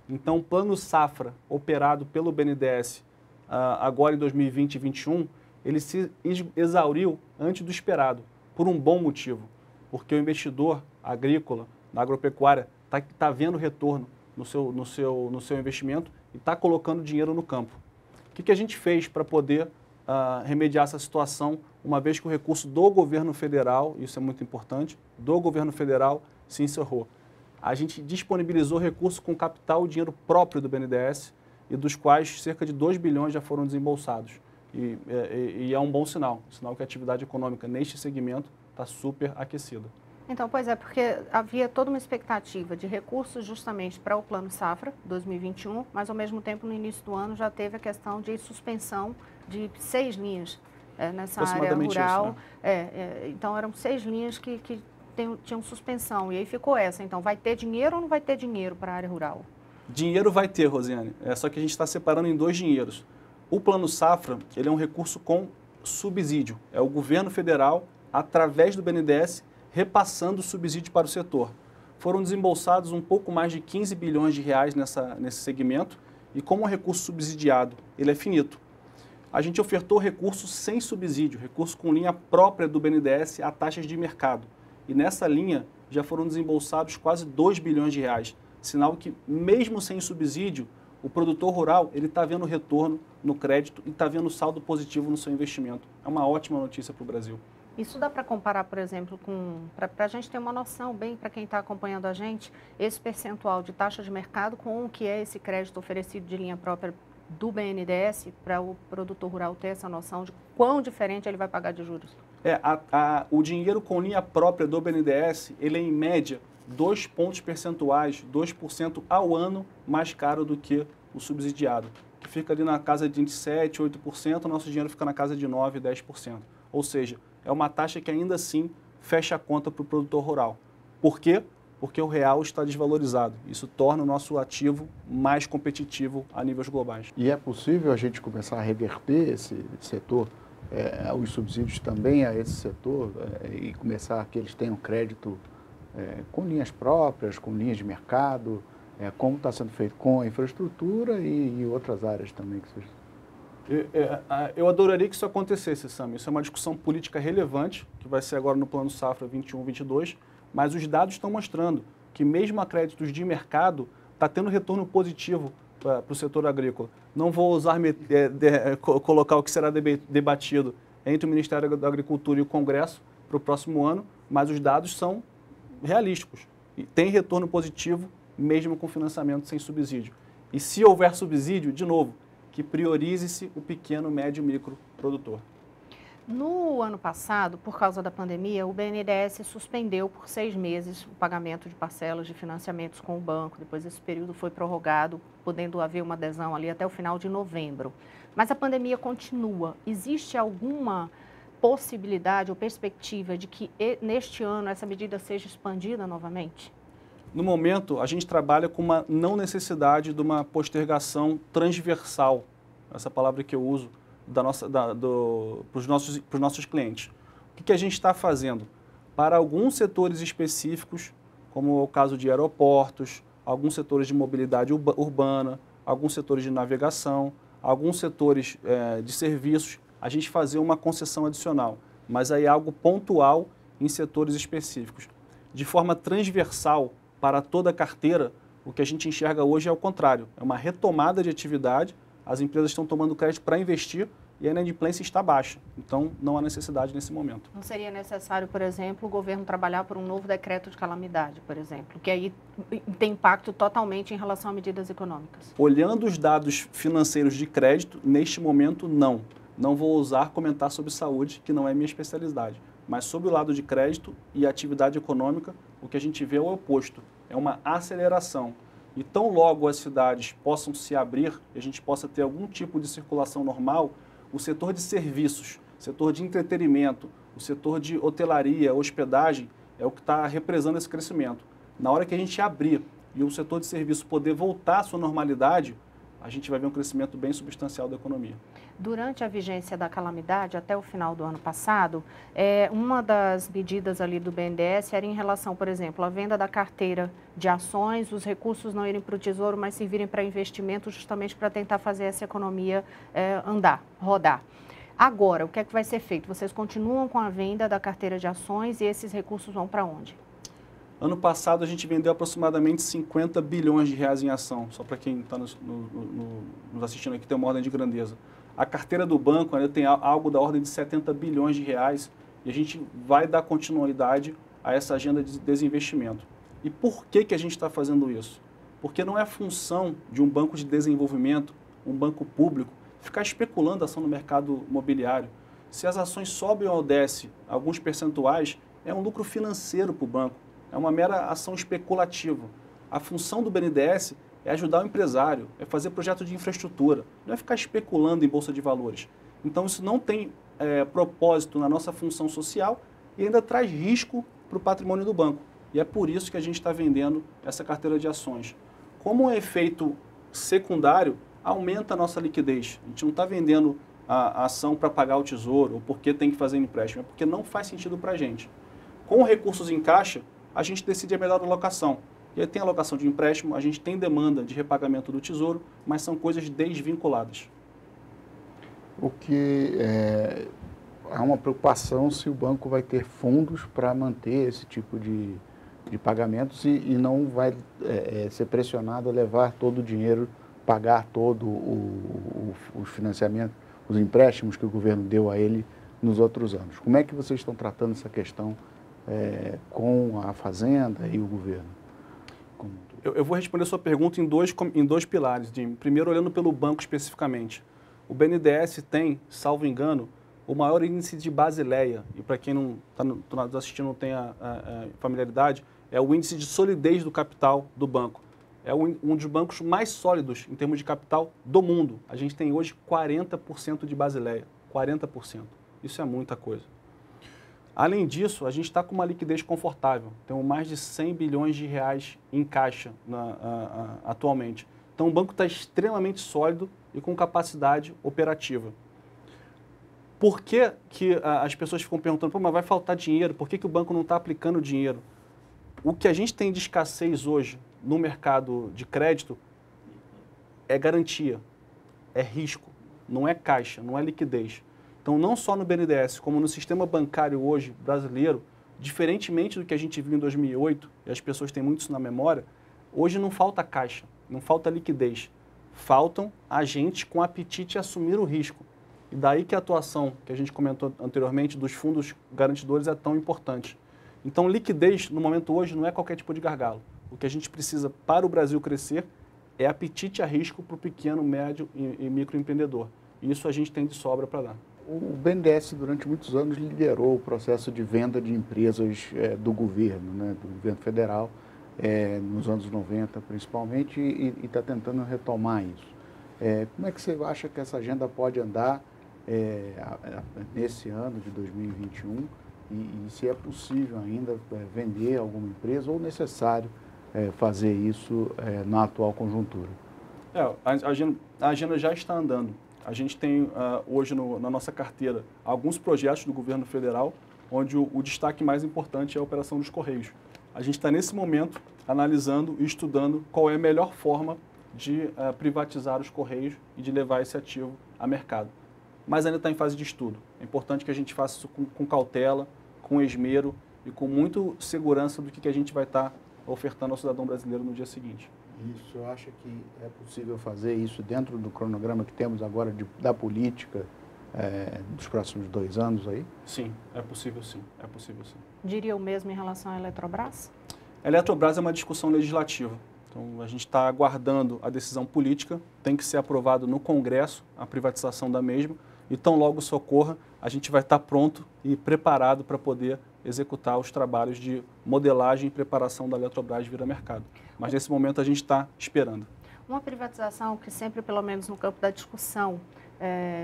Então, o plano safra operado pelo BNDES agora em 2020 e 2021, ele se exauriu antes do esperado, por um bom motivo, porque o investidor agrícola, da agropecuária, está vendo retorno no seu investimento e está colocando dinheiro no campo. O que a gente fez para poder remediar essa situação, uma vez que o recurso do governo federal, isso é muito importante, do governo federal se encerrou? A gente disponibilizou recurso com capital e dinheiro próprio do BNDES, e dos quais cerca de 2 bilhões já foram desembolsados. E é um bom sinal que a atividade econômica neste segmento está super aquecida. Então, pois é, porque havia toda uma expectativa de recursos justamente para o Plano Safra 2021, mas ao mesmo tempo no início do ano já teve a questão de suspensão de 6 linhas nessa área rural. Isso, né? Então eram 6 linhas que tinham suspensão e aí ficou essa. Então vai ter dinheiro ou não vai ter dinheiro para a área rural? Dinheiro vai ter, Rosiane, só que a gente está separando em 2 dinheiros. O Plano Safra, ele é um recurso com subsídio, é o governo federal, através do BNDES, repassando o subsídio para o setor. Foram desembolsados um pouco mais de 15 bilhões de reais nesse segmento e como o recurso subsidiado, ele é finito. A gente ofertou recurso sem subsídio, recurso com linha própria do BNDES a taxas de mercado. E nessa linha já foram desembolsados quase 2 bilhões de reais, sinal que mesmo sem subsídio, O produtor rural, ele está vendo retorno no crédito e está vendo saldo positivo no seu investimento. É uma ótima notícia para o Brasil. Isso dá para comparar, por exemplo, para a gente ter uma noção, bem para quem está acompanhando a gente, esse percentual de taxa de mercado com o que é esse crédito oferecido de linha própria do BNDES, para o produtor rural ter essa noção de quão diferente ele vai pagar de juros? O dinheiro com linha própria do BNDES, ele é em média 2 pontos percentuais, 2% ao ano mais caro do que o subsidiado, que fica ali na casa de 7%, 8%, o nosso dinheiro fica na casa de 9%, 10%. Ou seja, é uma taxa que ainda assim fecha a conta para o produtor rural. Por quê? Porque o real está desvalorizado. Isso torna o nosso ativo mais competitivo a níveis globais. E é possível a gente começar a reverter esse setor, os subsídios também a esse setor, e começar que eles tenham crédito com linhas próprias, com linhas de mercado, como está sendo feito com a infraestrutura e outras áreas também que seja. Eu adoraria que isso acontecesse, Sam. Isso é uma discussão política relevante, que vai ser agora no Plano Safra 21-22, mas os dados estão mostrando que mesmo a créditos de mercado está tendo retorno positivo para o setor agrícola. Não vou ousar colocar o que será debatido entre o Ministério da Agricultura e o Congresso para o próximo ano, mas os dados são realísticos. E tem retorno positivo mesmo com financiamento sem subsídio. E se houver subsídio, de novo, que priorize-se o pequeno, médio e micro produtor. No ano passado, por causa da pandemia, o BNDES suspendeu por 6 meses o pagamento de parcelas de financiamentos com o banco. Depois esse período foi prorrogado, podendo haver uma adesão ali até o final de novembro. Mas a pandemia continua. Existe alguma possibilidade ou perspectiva de que neste ano essa medida seja expandida novamente? No momento, a gente trabalha com uma não necessidade de uma postergação transversal, essa palavra que eu uso, para os nossos clientes. O que a gente está fazendo? Para alguns setores específicos, como é o caso de aeroportos, alguns setores de mobilidade urbana, alguns setores de navegação, alguns setores de serviços, a gente fazer uma concessão adicional, mas aí é algo pontual em setores específicos. De forma transversal, para toda a carteira, o que a gente enxerga hoje é o contrário. É uma retomada de atividade, as empresas estão tomando crédito para investir e a inadimplência está baixa. Então, não há necessidade nesse momento. Não seria necessário, por exemplo, o governo trabalhar por um novo decreto de calamidade, por exemplo, que aí tem impacto totalmente em relação a medidas econômicas? Olhando os dados financeiros de crédito, neste momento, não. Não vou ousar comentar sobre saúde, que não é minha especialidade. Mas sobre o lado de crédito e atividade econômica, o que a gente vê é o oposto. É uma aceleração. E tão logo as cidades possam se abrir e a gente possa ter algum tipo de circulação normal, o setor de serviços, o setor de entretenimento, o setor de hotelaria, hospedagem, é o que está represando esse crescimento. Na hora que a gente abrir e o setor de serviços poder voltar à sua normalidade, a gente vai ver um crescimento bem substancial da economia. Durante a vigência da calamidade, até o final do ano passado, uma das medidas ali do BNDES era em relação, por exemplo, à venda da carteira de ações, os recursos não irem para o Tesouro, mas servirem para investimento, justamente para tentar fazer essa economia rodar. Agora, o que é que vai ser feito? Vocês continuam com a venda da carteira de ações e esses recursos vão para onde? Ano passado, a gente vendeu aproximadamente 50 bilhões de reais em ação, só para quem está nos assistindo aqui tem uma ordem de grandeza. A carteira do banco ainda tem algo da ordem de 70 bilhões de reais e a gente vai dar continuidade a essa agenda de desinvestimento. E por que a gente está fazendo isso? Porque não é função de um banco de desenvolvimento, um banco público, ficar especulando a ação no mercado imobiliário. Se as ações sobem ou descem alguns percentuais, é um lucro financeiro para o banco. É uma mera ação especulativa. A função do BNDES é ajudar o empresário, é fazer projeto de infraestrutura, não é ficar especulando em bolsa de valores. Então isso não tem propósito na nossa função social e ainda traz risco para o patrimônio do banco. E é por isso que a gente está vendendo essa carteira de ações. Como um efeito secundário, aumenta a nossa liquidez. A gente não está vendendo a ação para pagar o tesouro ou porque tem que fazer empréstimo, é porque não faz sentido para a gente. Com recursos em caixa, a gente decide a melhor alocação. E aí tem alocação de empréstimo, a gente tem demanda de repagamento do tesouro, mas são coisas desvinculadas. O que há uma preocupação se o banco vai ter fundos para manter esse tipo de pagamentos e não vai ser pressionado a levar todo o dinheiro pagar todo o financiamento, os empréstimos que o governo deu a ele nos outros anos. Como é que vocês estão tratando essa questão com a Fazenda e o governo? Eu vou responder a sua pergunta em dois pilares, Jim. Primeiro, olhando pelo banco especificamente. O BNDES tem, salvo engano, o maior índice de Basileia, e para quem não está assistindo não tem a familiaridade, é o índice de solidez do capital do banco. É um dos bancos mais sólidos em termos de capital do mundo. A gente tem hoje 40% de Basileia, 40%. Isso é muita coisa. Além disso, a gente está com uma liquidez confortável. Temos mais de 100 bilhões de reais em caixa atualmente. Então o banco está extremamente sólido e com capacidade operativa. Por que as pessoas ficam perguntando, pô, mas vai faltar dinheiro, por que o banco não está aplicando dinheiro? O que a gente tem de escassez hoje no mercado de crédito é garantia, é risco, não é caixa, não é liquidez. Então, não só no BNDES, como no sistema bancário hoje brasileiro, diferentemente do que a gente viu em 2008, e as pessoas têm muito isso na memória, hoje não falta caixa, não falta liquidez. Faltam agentes com apetite a assumir o risco. E daí que a atuação, que a gente comentou anteriormente, dos fundos garantidores é tão importante. Então, liquidez, no momento hoje, não é qualquer tipo de gargalo. O que a gente precisa para o Brasil crescer é apetite a risco para o pequeno, médio e microempreendedor. E isso a gente tem de sobra para dar. O BNDES, durante muitos anos, liderou o processo de venda de empresas do governo, né, do governo federal, nos anos 90 principalmente, e está tentando retomar isso. Como é que você acha que essa agenda pode andar nesse ano de 2021 e se é possível ainda vender alguma empresa ou necessário fazer isso na atual conjuntura? A agenda já está andando. A gente tem hoje na nossa carteira alguns projetos do governo federal, onde o destaque mais importante é a operação dos Correios. A gente está nesse momento analisando e estudando qual é a melhor forma de privatizar os Correios e de levar esse ativo a mercado. Mas ainda está em fase de estudo. É importante que a gente faça isso com cautela, com esmero e com muita segurança do que a gente vai estar ofertando ao cidadão brasileiro no dia seguinte. Isso, eu acho que é possível fazer isso dentro do cronograma que temos agora da política dos próximos 2 anos aí? Sim, é possível sim, é possível sim. Diria o mesmo em relação à Eletrobras? A Eletrobras é uma discussão legislativa. Então, a gente está aguardando a decisão política, tem que ser aprovado no Congresso a privatização da mesma, e tão logo isso ocorra, a gente vai estar pronto e preparado para poder executar os trabalhos de modelagem e preparação da Eletrobras vir a mercado. Mas nesse momento a gente está esperando. Uma privatização que sempre, pelo menos no campo da discussão,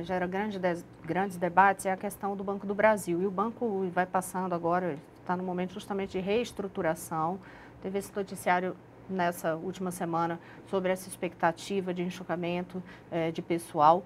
gera grandes debates é a questão do Banco do Brasil. E o banco vai passando agora, está no momento justamente de reestruturação. Teve esse noticiário nessa última semana sobre essa expectativa de enxugamento de pessoal.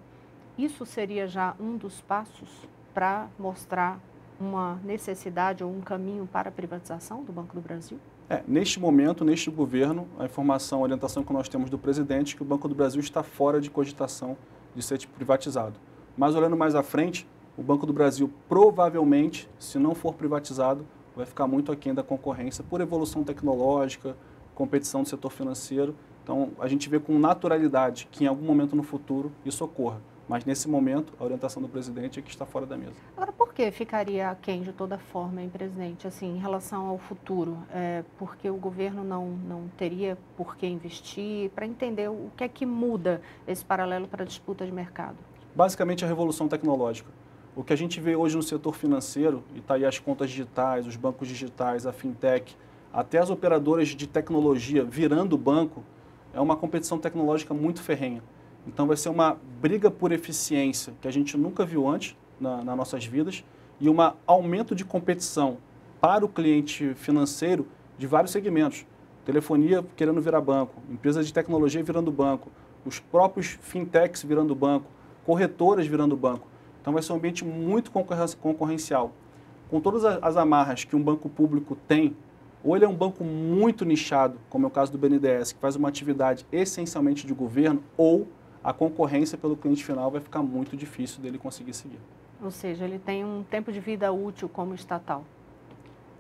Isso seria já um dos passos para mostrar uma necessidade ou um caminho para a privatização do Banco do Brasil? Neste momento, neste governo, a informação, a orientação que nós temos do presidente é que o Banco do Brasil está fora de cogitação de ser privatizado. Mas olhando mais à frente, o Banco do Brasil provavelmente, se não for privatizado, vai ficar muito aquém da concorrência por evolução tecnológica, competição do setor financeiro. Então, a gente vê com naturalidade que em algum momento no futuro isso ocorra. Mas, nesse momento, a orientação do presidente é que está fora da mesa. Agora, por que ficaria aquém de toda forma, hein, presidente, assim, em relação ao futuro? Porque o governo não teria por que investir, para entender o que é que muda esse paralelo para a disputa de mercado? Basicamente, a revolução tecnológica. O que a gente vê hoje no setor financeiro, e está aí as contas digitais, os bancos digitais, a fintech, até as operadoras de tecnologia virando banco, é uma competição tecnológica muito ferrenha. Então, vai ser uma briga por eficiência que a gente nunca viu antes nas nossas vidas e um aumento de competição para o cliente financeiro de vários segmentos. Telefonia querendo virar banco, empresas de tecnologia virando banco, os próprios fintechs virando banco, corretoras virando banco. Então, vai ser um ambiente muito concorrencial. Com todas as amarras que um banco público tem, ou ele é um banco muito nichado, como é o caso do BNDES, que faz uma atividade essencialmente de governo, ou a concorrência pelo cliente final vai ficar muito difícil dele conseguir seguir. Ou seja, ele tem um tempo de vida útil como estatal.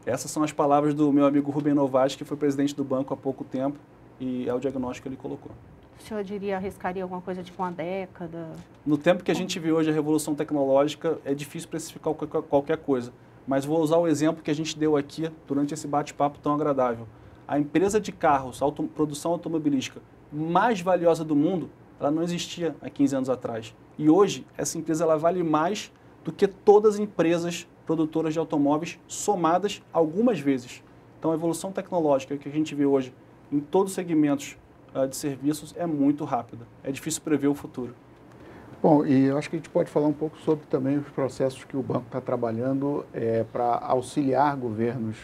Essas são as palavras do meu amigo Rubem Novaes, que foi presidente do banco há pouco tempo, e é o diagnóstico que ele colocou. O senhor arriscaria alguma coisa tipo uma década? No tempo que a gente vê hoje a revolução tecnológica, é difícil precificar qualquer coisa. Mas vou usar o exemplo que a gente deu aqui durante esse bate-papo tão agradável. A empresa de carros, produção automobilística mais valiosa do mundo, ela não existia há 15 anos atrás. E hoje, essa empresa ela vale mais do que todas as empresas produtoras de automóveis somadas algumas vezes. Então, a evolução tecnológica que a gente vê hoje em todos os segmentos de serviços é muito rápida. É difícil prever o futuro. Bom, e eu acho que a gente pode falar um pouco sobre também os processos que o banco está trabalhando para auxiliar governos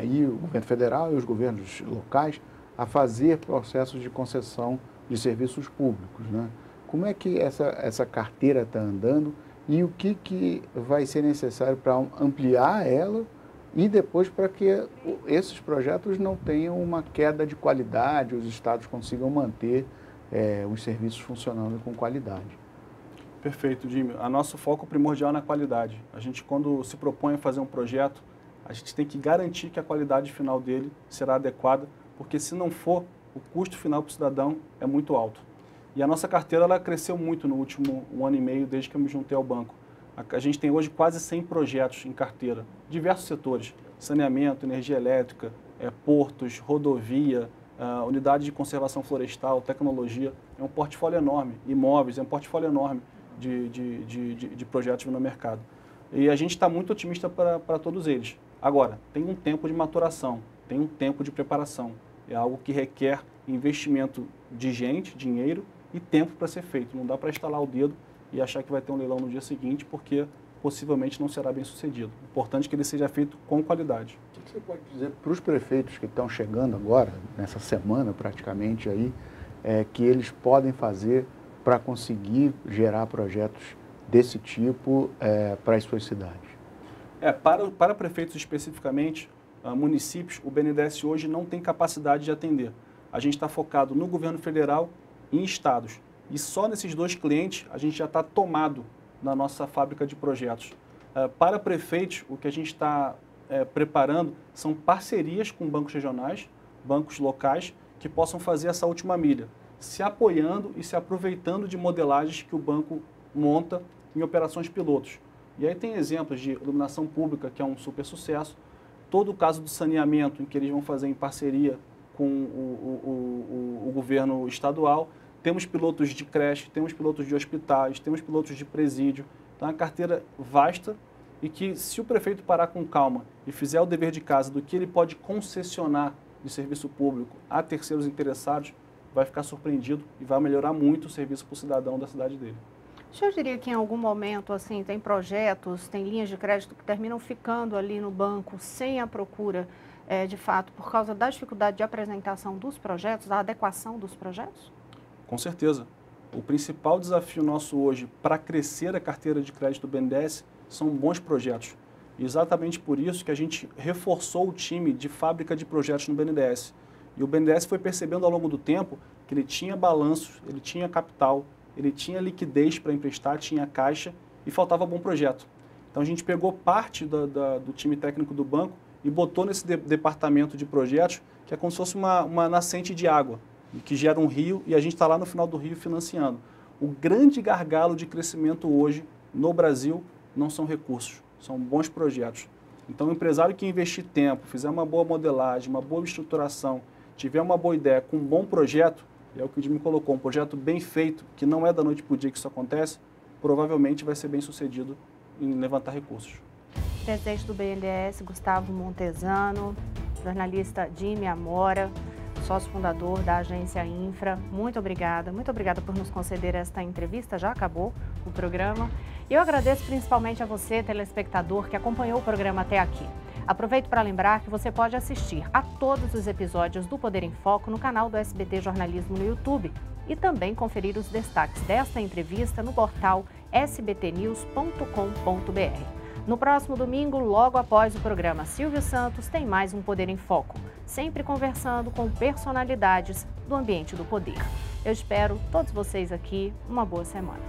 e o governo federal e os governos locais a fazer processos de concessão de serviços públicos, né? Como é que essa carteira está andando e o que vai ser necessário para ampliar ela e depois para que esses projetos não tenham uma queda de qualidade, os estados consigam manter os serviços funcionando com qualidade. Perfeito, Jimmy. O nosso foco primordial é na qualidade. A gente, quando se propõe a fazer um projeto, a gente tem que garantir que a qualidade final dele será adequada, porque se não for, o custo final para o cidadão é muito alto. E a nossa carteira ela cresceu muito no último 1 ano e meio, desde que eu me juntei ao banco. A gente tem hoje quase 100 projetos em carteira, diversos setores, saneamento, energia elétrica, portos, rodovia, unidade de conservação florestal, tecnologia. É um portfólio enorme, imóveis, é um portfólio enorme de projetos no mercado. E a gente está muito otimista para todos eles. Agora, tem um tempo de maturação, tem um tempo de preparação. É algo que requer investimento de gente, dinheiro e tempo para ser feito. Não dá para estalar o dedo e achar que vai ter um leilão no dia seguinte, porque possivelmente não será bem sucedido. É importante que ele seja feito com qualidade. O que você pode dizer para os prefeitos que estão chegando agora, nessa semana praticamente aí, que eles podem fazer para conseguir gerar projetos desse tipo para as suas cidades? Para prefeitos especificamente, municípios, o BNDES hoje não tem capacidade de atender. A gente está focado no governo federal e em estados. E só nesses 2 clientes a gente já está tomado na nossa fábrica de projetos. Para prefeitos, o que a gente está preparando são parcerias com bancos regionais, bancos locais, que possam fazer essa última milha, se apoiando e se aproveitando de modelagens que o banco monta em operações pilotos. E aí tem exemplos de iluminação pública, que é um super sucesso, todo o caso do saneamento, em que eles vão fazer em parceria com o governo estadual. Temos pilotos de creche, temos pilotos de hospitais, temos pilotos de presídio. Então, é uma carteira vasta e que, se o prefeito parar com calma e fizer o dever de casa do que ele pode concessionar de serviço público a terceiros interessados, vai ficar surpreendido e vai melhorar muito o serviço para o cidadão da cidade dele. O senhor diria que em algum momento, assim, tem projetos, tem linhas de crédito que terminam ficando ali no banco sem a procura, de fato, por causa da dificuldade de apresentação dos projetos, da adequação dos projetos? Com certeza. O principal desafio nosso hoje para crescer a carteira de crédito do BNDES são bons projetos. E exatamente por isso que a gente reforçou o time de fábrica de projetos no BNDES. E o BNDES foi percebendo ao longo do tempo que ele tinha balanços, ele tinha capital, ele tinha liquidez para emprestar, tinha caixa e faltava bom projeto. Então a gente pegou parte do time técnico do banco e botou nesse departamento de projetos, que é como se fosse uma nascente de água, que gera um rio e a gente está lá no final do rio financiando. O grande gargalo de crescimento hoje no Brasil não são recursos, são bons projetos. Então o empresário que investir tempo, fizer uma boa modelagem, uma boa estruturação, tiver uma boa ideia com um bom projeto, é o que o Jimmy colocou, um projeto bem feito, que não é da noite para o dia que isso acontece, provavelmente vai ser bem sucedido em levantar recursos. Presidente do BNDES, Gustavo Montesano, jornalista Jimmy Amora, sócio fundador da agência Infra, muito obrigada por nos conceder esta entrevista, já acabou o programa. E eu agradeço principalmente a você, telespectador, que acompanhou o programa até aqui. Aproveito para lembrar que você pode assistir a todos os episódios do Poder em Foco no canal do SBT Jornalismo no YouTube e também conferir os destaques desta entrevista no portal sbtnews.com.br. No próximo domingo, logo após o programa Silvio Santos, tem mais um Poder em Foco, sempre conversando com personalidades do ambiente do poder. Eu espero todos vocês aqui. Uma boa semana.